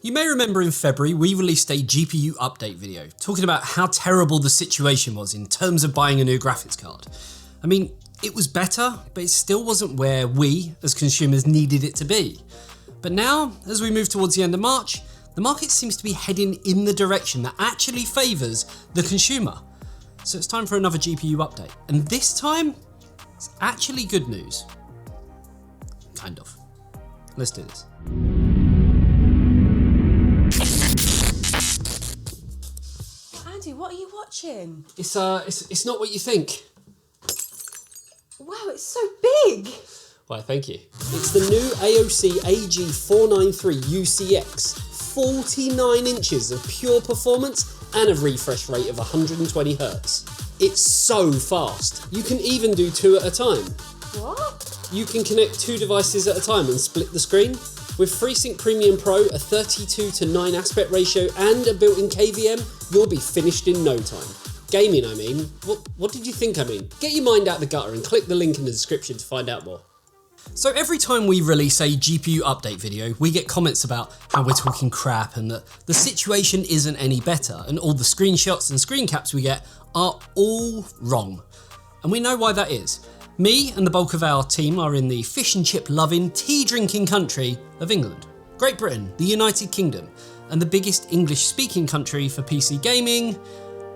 You may remember in February we released a GPU update video talking about how terrible the situation was in terms of buying a new graphics card. I mean, it was better, but it still wasn't where we as consumers needed it to be. But now, as we move towards the end of March, the market seems to be heading in the direction that actually favours the consumer. So it's time for another GPU update. And this time, it's actually good news. Kind of. Let's do this. Andy, what are you watching? It's not what you think. Wow, it's so big. Why, thank you. It's the new AOC AG493 UCX, 49 inches of pure performance and a refresh rate of 120 Hz. It's so fast. You can even do two at a time. What? You can connect two devices at a time and split the screen. With FreeSync Premium Pro, a 32:9 aspect ratio and a built-in KVM, you'll be finished in no time. Gaming, I mean. What did you think I mean? Get your mind out the gutter and click the link in the description to find out more. So every time we release a GPU update video, we get comments about how we're talking crap and that the situation isn't any better, and all the screenshots and screen caps we get are all wrong. And we know why that is. Me and the bulk of our team are in the fish and chip loving, tea drinking country of England, Great Britain, the United Kingdom, and the biggest English speaking country for PC gaming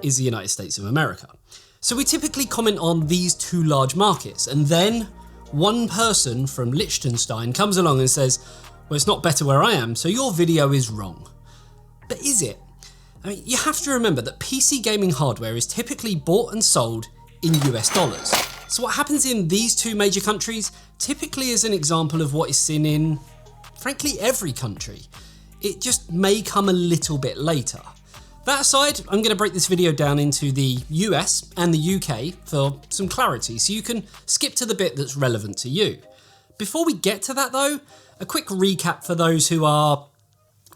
is the United States of America. So we typically comment on these two large markets, and then one person from Liechtenstein comes along and says, well, it's not better where I am, so your video is wrong. But is it? I mean, you have to remember that PC gaming hardware is typically bought and sold in US dollars. So what happens in these two major countries typically is an example of what is seen in, frankly, every country. It just may come a little bit later. That aside, I'm going to break this video down into the US and the UK for some clarity, so you can skip to the bit that's relevant to you. Before we get to that though, a quick recap for those who are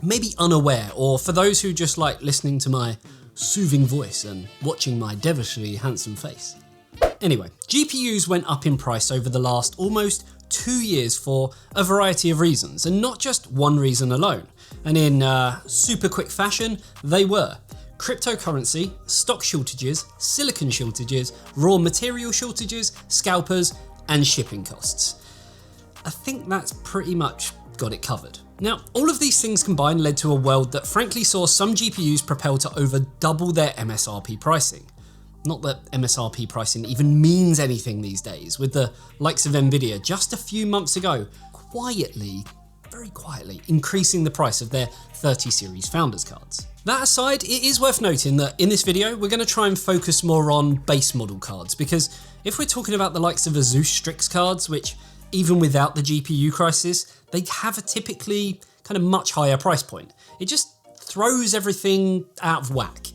maybe unaware, or for those who just like listening to my soothing voice and watching my devilishly handsome face. Anyway, GPUs went up in price over the last almost 2 years for a variety of reasons, and not just one reason alone. And in super quick fashion, they were cryptocurrency, stock shortages, silicon shortages, raw material shortages, scalpers, and shipping costs. I think that's pretty much got it covered. Now, all of these things combined led to a world that frankly saw some GPUs propel to over double their MSRP pricing. Not that MSRP pricing even means anything these days, with the likes of NVIDIA just a few months ago very quietly increasing the price of their 30 series founders cards. That aside, it is worth noting that in this video, we're going to try and focus more on base model cards, because if we're talking about the likes of Asus Strix cards, which even without the GPU crisis, they have a typically kind of much higher price point. It just throws everything out of whack.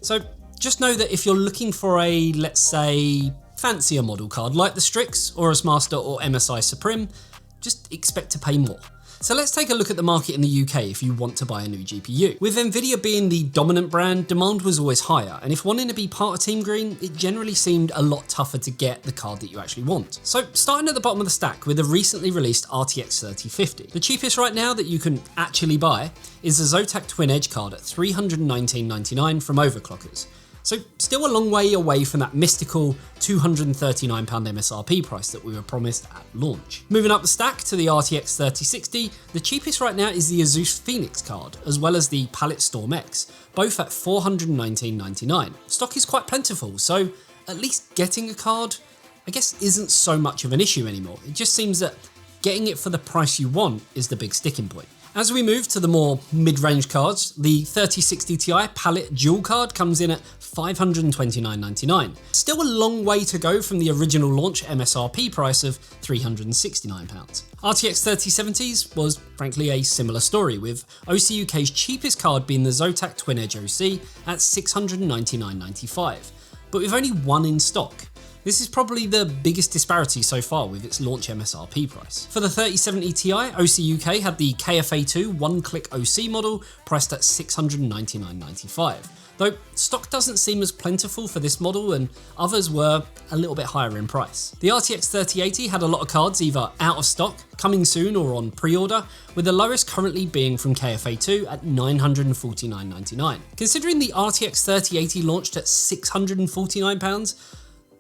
So just know that if you're looking for a, let's say, fancier model card like the Strix, Aorus Master or MSI Supreme, just expect to pay more. So let's take a look at the market in the UK if you want to buy a new GPU. With NVIDIA being the dominant brand, demand was always higher, and if wanting to be part of Team Green, it generally seemed a lot tougher to get the card that you actually want. So starting at the bottom of the stack with a recently released RTX 3050. The cheapest right now that you can actually buy is the Zotac Twin Edge card at $319.99 from Overclockers. So still a long way away from that mystical £239 MSRP price that we were promised at launch. Moving up the stack to the RTX 3060, the cheapest right now is the Asus Phoenix card, as well as the Palette Storm X, both at $419.99. Stock is quite plentiful, so at least getting a card, I guess, isn't so much of an issue anymore. It just seems that getting it for the price you want is the big sticking point. As we move to the more mid-range cards, the 3060 Ti Palette Dual card comes in at $529.99. Still a long way to go from the original launch MSRP price of £369. RTX 3070s was frankly a similar story, with OC UK's cheapest card being the Zotac Twin Edge OC at $699.95, but with only one in stock. This is probably the biggest disparity so far with its launch MSRP price. For the 3070 Ti, OC UK had the KFA2 one-click OC model priced at $699.95. Though stock doesn't seem as plentiful for this model and others were a little bit higher in price. The RTX 3080 had a lot of cards either out of stock, coming soon or on pre-order, with the lowest currently being from KFA2 at $949.99. Considering the RTX 3080 launched at £649,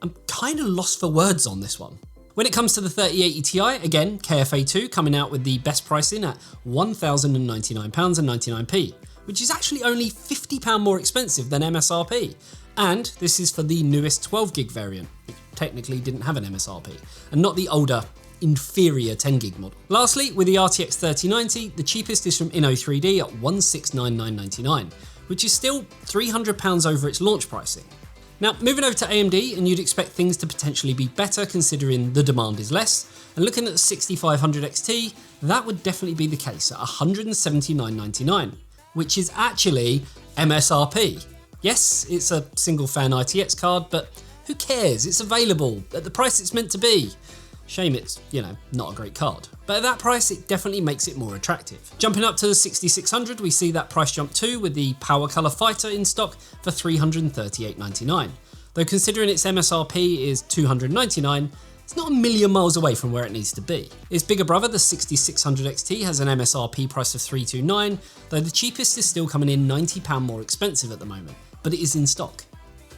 I'm kind of lost for words on this one. When it comes to the 3080 Ti, again, KFA2 coming out with the best pricing at £1,099.99p, which is actually only £50 more expensive than MSRP. And this is for the newest 12GB variant, which technically didn't have an MSRP, and not the older, inferior 10GB model. Lastly, with the RTX 3090, the cheapest is from Inno3D at $1,699.99, which is still £300 over its launch pricing. Now, moving over to AMD, and you'd expect things to potentially be better considering the demand is less, and looking at the 6500 XT, that would definitely be the case at $179.99, which is actually MSRP. Yes, it's a single fan ITX card, but who cares? It's available at the price it's meant to be. Shame it's, not a great card. But at that price, it definitely makes it more attractive. Jumping up to the 6600, we see that price jump too with the Power Color Fighter in stock for $338.99. Though considering its MSRP is $299, it's not a million miles away from where it needs to be. Its bigger brother, the 6600 XT, has an MSRP price of $329, though the cheapest is still coming in £90 more expensive at the moment, but it is in stock.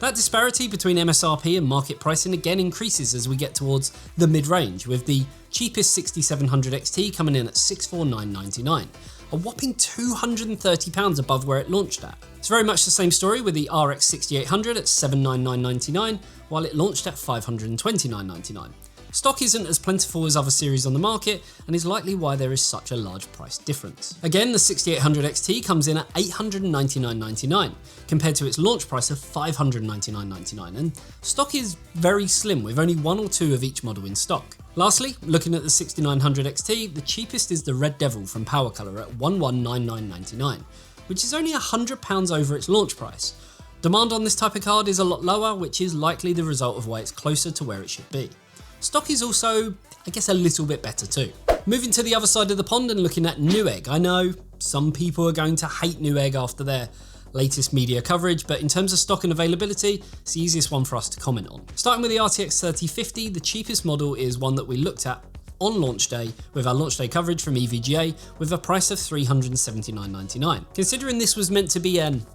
That disparity between MSRP and market pricing again increases as we get towards the mid-range, with the cheapest 6700 XT coming in at $649.99, a whopping £230 above where it launched at. It's very much the same story with the RX 6800 at $799.99, while it launched at $529.99. Stock isn't as plentiful as other series on the market and is likely why there is such a large price difference. Again, the 6800 XT comes in at $899.99 compared to its launch price of $599.99, and stock is very slim with only one or two of each model in stock. Lastly, looking at the 6900 XT, the cheapest is the Red Devil from Power Color at $1199.99, which is only £100 over its launch price. Demand on this type of card is a lot lower, which is likely the result of why it's closer to where it should be. Stock is also, I guess, a little bit better too. Moving to the other side of the pond and looking at Newegg. I know some people are going to hate Newegg after their latest media coverage, but in terms of stock and availability, it's the easiest one for us to comment on. Starting with the RTX 3050, the cheapest model is one that we looked at on launch day with our launch day coverage from EVGA with a price of $379.99. Considering this was meant to be an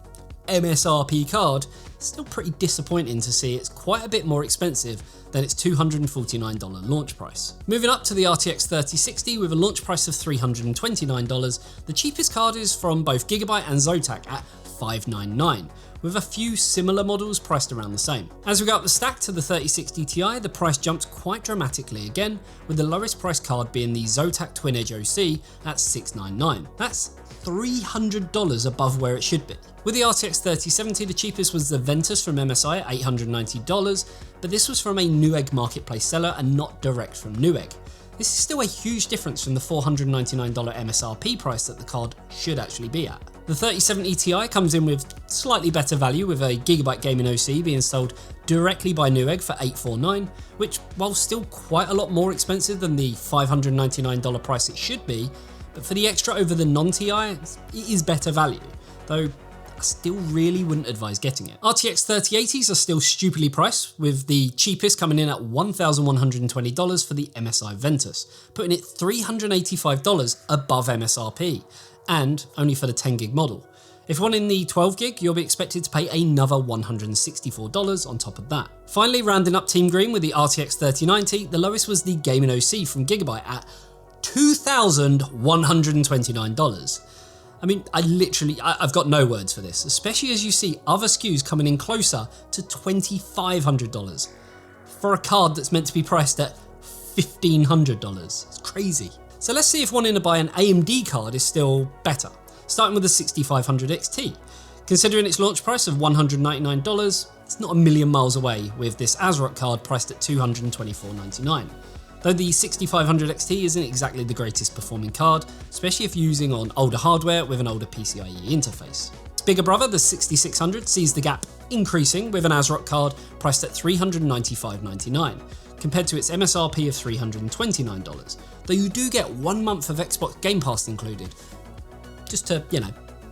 MSRP card, it's still pretty disappointing to see it's quite a bit more expensive than its $249 launch price. Moving up to the RTX 3060 with a launch price of $329, the cheapest card is from both Gigabyte and Zotac at $599, with a few similar models priced around the same. As we go up the stack to the 3060 Ti, the price jumps quite dramatically again, with the lowest price card being the Zotac Twin Edge OC at $699. That's $300 above where it should be. With the RTX 3070, the cheapest was the Ventus from MSI at $890, but this was from a Newegg marketplace seller and not direct from Newegg. This is still a huge difference from the $499 MSRP price that the card should actually be at. The 3070 Ti comes in with slightly better value, with a Gigabyte Gaming OC being sold directly by Newegg for $849, which, while still quite a lot more expensive than the $599 price it should be, but for the extra over the non-Ti, it is better value, though I still really wouldn't advise getting it. RTX 3080s are still stupidly priced, with the cheapest coming in at $1,120 for the MSI Ventus, putting it $385 above MSRP, and only for the 10GB model. If wanting the 12GB, you'll be expected to pay another $164 on top of that. Finally, rounding up Team Green with the RTX 3090, the lowest was the Gaming OC from Gigabyte at $2,129. I mean, I've got no words for this, especially as you see other SKUs coming in closer to $2,500 for a card that's meant to be priced at $1,500. It's crazy. So let's see if wanting to buy an AMD card is still better, starting with the 6500 XT. Considering its launch price of $199, it's not a million miles away with this ASRock card priced at $224.99. Though the 6500 XT isn't exactly the greatest performing card, especially if you're using on older hardware with an older PCIe interface. bigger brother, the 6600, sees the gap increasing with an ASRock card priced at $395.99 compared to its MSRP of $329, though you do get 1 month of Xbox Game Pass included, just to,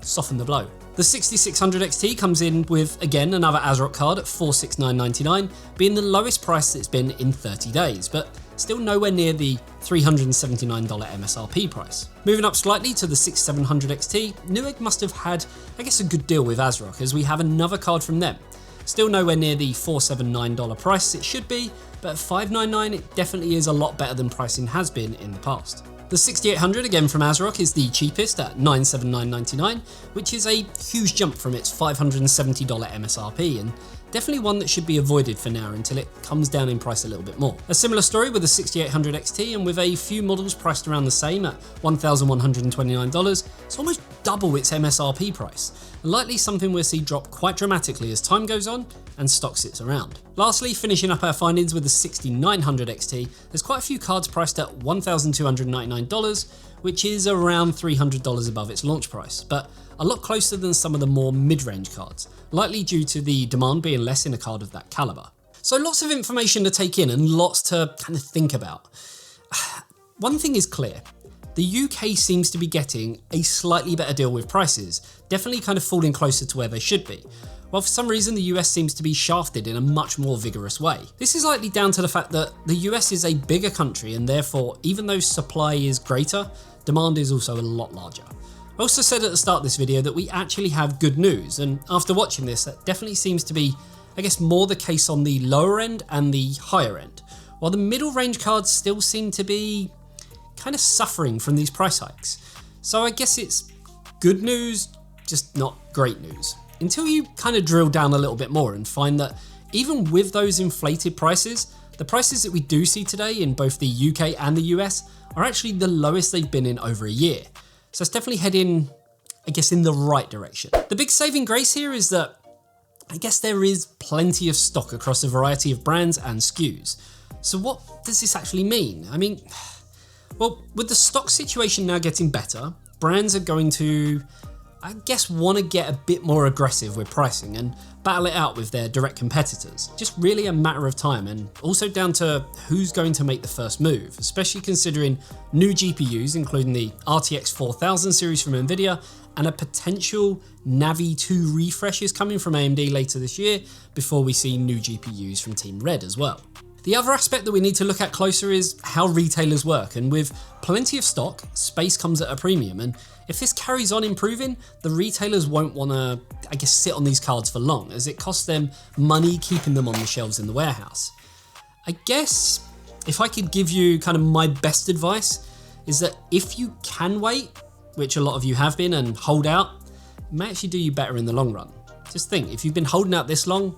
soften the blow. The 6600 XT comes in with, again, another ASRock card at $469.99, being the lowest price it's been in 30 days, but still nowhere near the $379 MSRP price. Moving up slightly to the 6700 XT, Newegg must have had, I guess, a good deal with ASRock, as we have another card from them. Still nowhere near the $479 price it should be, but at $599 it definitely is a lot better than pricing has been in the past. The 6800, again from ASRock, is the cheapest at $979.99, which is a huge jump from its $570 MSRP, and definitely one that should be avoided for now until it comes down in price a little bit more. A similar story with the 6800 XT, and with a few models priced around the same at $1,129, it's almost double its MSRP price, and likely something we'll see drop quite dramatically as time goes on and stock sits around. Lastly, finishing up our findings with the 6900 XT, there's quite a few cards priced at $1,299, which is around $300 above its launch price, but a lot closer than some of the more mid-range cards, likely due to the demand being less in a card of that caliber. So lots of information to take in and lots to kind of think about. One thing is clear. The UK seems to be getting a slightly better deal with prices, definitely kind of falling closer to where they should be, while for some reason the US seems to be shafted in a much more vigorous way. This is likely down to the fact that the US is a bigger country, and therefore, even though supply is greater, demand is also a lot larger. I also said at the start of this video that we actually have good news, and after watching this, that definitely seems to be, I guess, more the case on the lower end and the higher end, while the middle range cards still seem to be kind of suffering from these price hikes. So I guess it's good news, just not great news. Until you kind of drill down a little bit more and find that even with those inflated prices, the prices that we do see today in both the UK and the US are actually the lowest they've been in over a year. So it's definitely heading, I guess, in the right direction. The big saving grace here is that I guess there is plenty of stock across a variety of brands and SKUs. So what does this actually mean? I mean, well, with the stock situation now getting better, brands are going to, I guess, want to get a bit more aggressive with pricing and battle it out with their direct competitors. Just really a matter of time, and also down to who's going to make the first move, especially considering new GPUs, including the RTX 4000 series from NVIDIA and a potential Navi 2 refreshes coming from AMD later this year, before we see new GPUs from Team Red as well. The other aspect that we need to look at closer is how retailers work, and with plenty of stock, space comes at a premium, and if this carries on improving, the retailers won't want to, I guess, sit on these cards for long, as it costs them money keeping them on the shelves in the warehouse. I guess if I could give you kind of my best advice, is that if you can wait, which a lot of you have been, and hold out, it may actually do you better in the long run. Just think, if you've been holding out this long,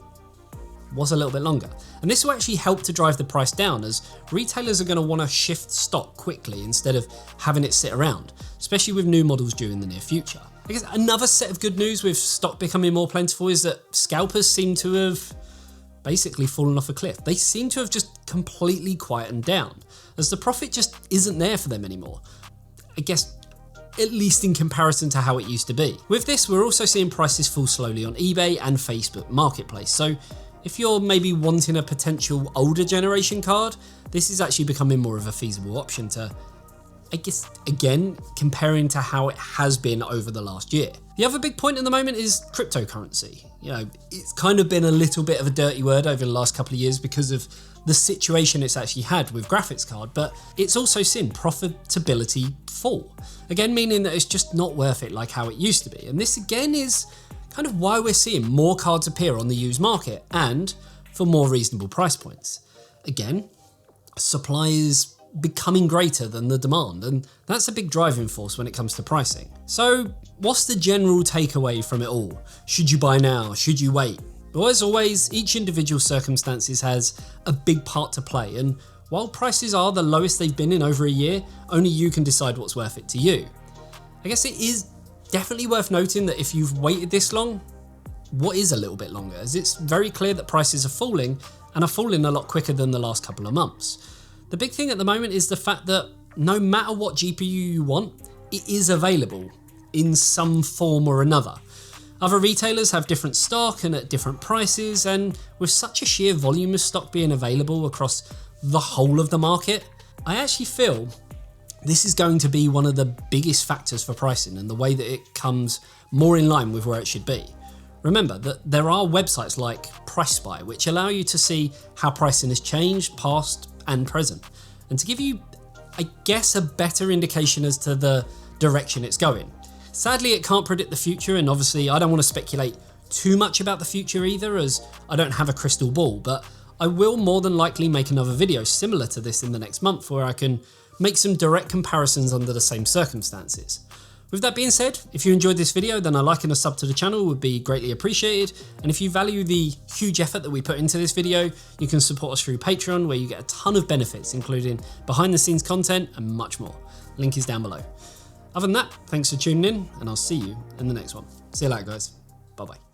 was a little bit longer. And this will actually help to drive the price down, as retailers are going to want to shift stock quickly instead of having it sit around, especially with new models due in the near future. I guess another set of good news with stock becoming more plentiful is that scalpers seem to have basically fallen off a cliff. They seem to have just completely quietened down, as the profit just isn't there for them anymore. I guess at least in comparison to how it used to be. With this, we're also seeing prices fall slowly on eBay and Facebook Marketplace. So if you're maybe wanting a potential older generation card, this is actually becoming more of a feasible option to, I guess, again, comparing to how it has been over the last year. The other big point at the moment is cryptocurrency. It's kind of been a little bit of a dirty word over the last couple of years because of the situation it's actually had with graphics card, but it's also seen profitability fall. Again, meaning that it's just not worth it like how it used to be. And this again is kind of why we're seeing more cards appear on the used market, and for more reasonable price points. Again, supply is becoming greater than the demand, and that's a big driving force when it comes to pricing. So what's the general takeaway from it all? Should you buy now? Should you wait? Well, as always, each individual circumstances has a big part to play, and while prices are the lowest they've been in over a year, only you can decide what's worth it to you. I guess it is definitely worth noting that if you've waited this long, what is a little bit longer, as it's very clear that prices are falling, and are falling a lot quicker than the last couple of months. The big thing at the moment is the fact that no matter what GPU you want, it is available in some form or another. Other retailers have different stock and at different prices, and with such a sheer volume of stock being available across the whole of the market, I actually feel this is going to be one of the biggest factors for pricing and the way that it comes more in line with where it should be. Remember that there are websites like PriceSpy which allow you to see how pricing has changed, past and present, and to give you, I guess, a better indication as to the direction it's going. Sadly, it can't predict the future, and obviously I don't want to speculate too much about the future either, as I don't have a crystal ball, but I will more than likely make another video similar to this in the next month where I can make some direct comparisons under the same circumstances. With that being said, if you enjoyed this video, then a like and a sub to the channel would be greatly appreciated. And if you value the huge effort that we put into this video, you can support us through Patreon, where you get a ton of benefits, including behind the scenes content and much more. Link is down below. Other than that, thanks for tuning in, and I'll see you in the next one. See you later, guys. Bye-bye.